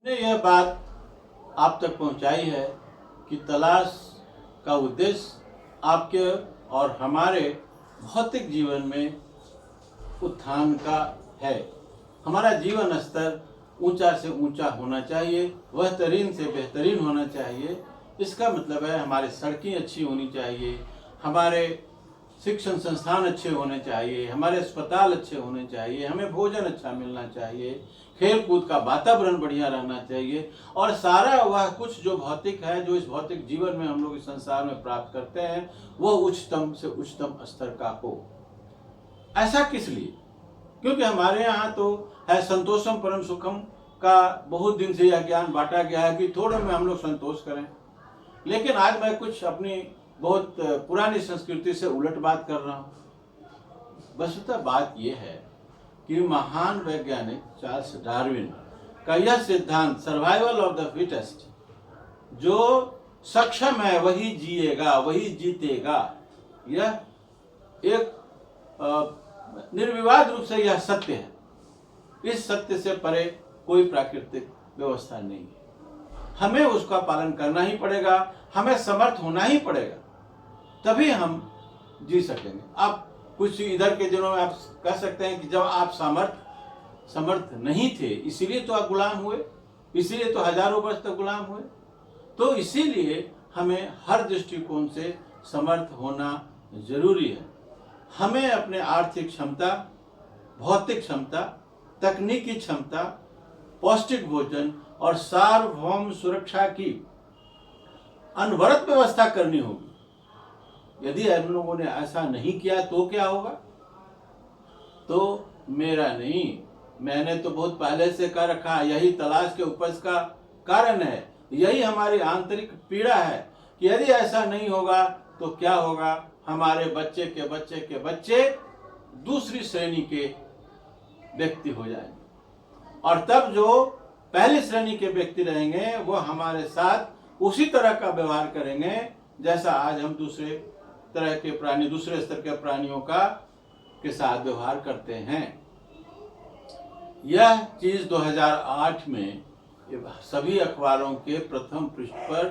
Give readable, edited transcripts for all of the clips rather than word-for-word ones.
ने यह बात आप तक पहुंचाई है कि तलाश का उद्देश्य आपके और हमारे भौतिक जीवन में उत्थान का है। हमारा जीवन स्तर ऊंचा से ऊंचा होना चाहिए, बेहतरीन से बेहतरीन होना चाहिए। इसका मतलब है हमारे सड़कें अच्छी होनी चाहिए, हमारे शिक्षण संस्थान अच्छे होने चाहिए, हमारे अस्पताल अच्छे होने चाहिए, हमें भोजन अच्छा मिलना चाहिए, खेल कूद का वातावरण बढ़िया रहना चाहिए और सारा वह कुछ जो भौतिक है, जो इस भौतिक जीवन में हम लोग इस संसार में प्राप्त करते हैं, वह उच्चतम से उच्चतम स्तर का हो। ऐसा किस लिए? क्योंकि हमारे यहाँ तो है संतोषम परम सुखम का बहुत दिन से यह ज्ञान बांटा गया है कि थोड़े में हम लोग संतोष करें। लेकिन आज मैं कुछ अपनी बहुत पुरानी संस्कृति से उलट बात कर रहा हूँ। वस्तुतः बात यह है कि महान वैज्ञानिक चार्ल्स डार्विन का यह सिद्धांत सर्वाइवल ऑफ द फिटेस्ट, जो सक्षम है वही जिएगा, वही जीतेगा, यह एक निर्विवाद रूप से यह सत्य है। इस सत्य से परे कोई प्राकृतिक व्यवस्था नहीं है। हमें उसका पालन करना ही पड़ेगा, हमें समर्थ होना ही पड़ेगा, तभी हम जी सकेंगे। आप कुछ इधर के दिनों में आप कह सकते हैं कि जब आप समर्थ नहीं थे, इसीलिए तो आप गुलाम हुए, इसीलिए तो हजारों वर्ष तक गुलाम हुए। तो इसीलिए हमें हर दृष्टिकोण से समर्थ होना जरूरी है। हमें अपने आर्थिक क्षमता, भौतिक क्षमता, तकनीकी क्षमता, पौष्टिक भोजन और सार्वभौम सुरक्षा की अनवरत व्यवस्था करनी होगी। यदि हम लोगों ने ऐसा नहीं किया तो क्या होगा? तो मेरा नहीं, मैंने तो बहुत पहले से कर रखा। यही तलाश के उपज का कारण है, यही हमारी आंतरिक पीड़ा है कि यदि ऐसा नहीं होगा तो क्या होगा? हमारे बच्चे के बच्चे के बच्चे दूसरी श्रेणी के व्यक्ति हो जाएंगे और तब जो पहली श्रेणी के व्यक्ति रहेंगे वो हमारे साथ उसी तरह का व्यवहार करेंगे जैसा आज हम दूसरे तरह के प्राणी, दूसरे स्तर के प्राणियों के साथ व्यवहार करते हैं। यह चीज 2008 में सभी अखबारों के प्रथम पृष्ठ पर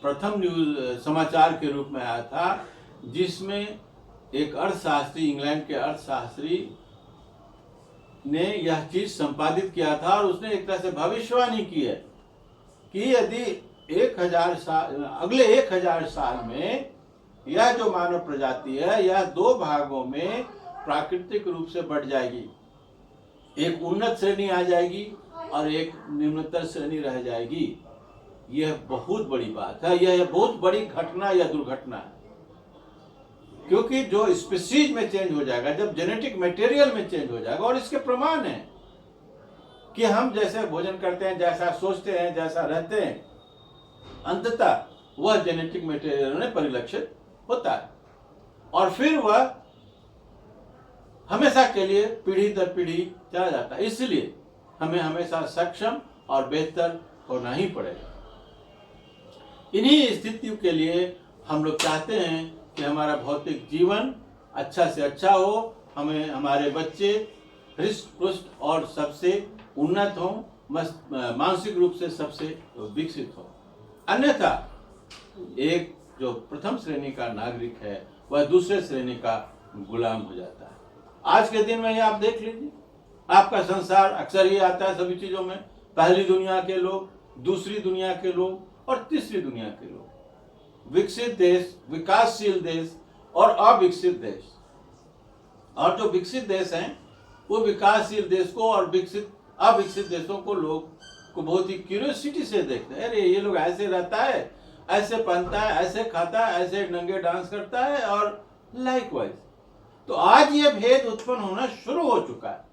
प्रथम न्यूज समाचार के रूप में आया था, जिसमें एक अर्थशास्त्री, इंग्लैंड के अर्थशास्त्री ने यह चीज संपादित किया था और उसने एक तरह से भविष्यवाणी की है कि यदि 1000 साल, अगले 1000 साल में यह जो मानव प्रजाति है यह दो भागों में प्राकृतिक रूप से बढ़ जाएगी। एक उन्नत श्रेणी आ जाएगी और एक निम्नतर श्रेणी रह जाएगी। यह बहुत बड़ी बात है, यह बहुत बड़ी घटना या दुर्घटना है, क्योंकि जो स्पीशीज में चेंज हो जाएगा, जब जेनेटिक मटेरियल में चेंज हो जाएगा, और इसके प्रमाण है कि हम जैसे भोजन करते हैं, जैसा सोचते हैं, जैसा रहते हैं, अंततः वह जेनेटिक मटेरियल में परिलक्षित होता है और फिर वह हमेशा के लिए पीढ़ी दर पीढ़ी चला जाता है। इसलिए हमें हमेशा सक्षम और बेहतर होना ही पड़ेगा। इन्हीं स्थितियों के लिए हम लोग चाहते हैं कि हमारा भौतिक जीवन अच्छा से अच्छा हो, हमें हमारे बच्चे हृष्ट पुष्ट और सबसे उन्नत हों, मानसिक रूप से सबसे विकसित हो। अन्यथा एक जो प्रथम श्रेणी का नागरिक है वह दूसरे श्रेणी का गुलाम हो जाता है। आज के दिन में ये आप देख लीजिए, आपका संसार अक्सर ही आता है सभी चीजों में। पहली दुनिया के लोग, दूसरी दुनिया के लोग और तीसरी दुनिया के लोग, विकसित देश, विकासशील देश और अविकसित देश। और जो विकसित देश हैं वो विकासशील देश को और अविकसित देशों को लोग को बहुत ही क्यूरियोसिटी से देखते हैं। अरे ये लोग ऐसे रहता है, ऐसे पहनता है, ऐसे खाता है, ऐसे नंगे डांस करता है और लाइकवाइज। तो आज ये भेद उत्पन्न होना शुरू हो चुका है।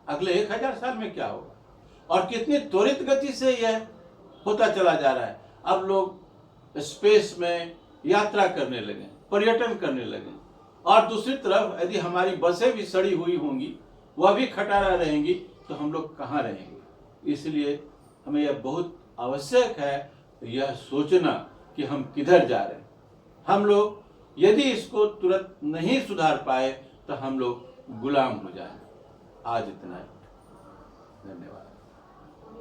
अगले 1000 साल में क्या होगा और कितनी त्वरित गति से यह होता चला जा रहा है। अब लोग स्पेस में यात्रा करने लगे, पर्यटन करने लगे, और दूसरी तरफ यदि हमारी बसें भी सड़ी हुई होंगी, वह भी खटारा रहेंगी, तो हम लोग कहाँ रहेंगे? इसलिए हमें यह बहुत आवश्यक है यह सोचना कि हम किधर जा रहे हैं। हम लोग यदि इसको तुरंत नहीं सुधार पाए तो हम लोग गुलाम हो जाएंगे। आज इतना ही, धन्यवाद।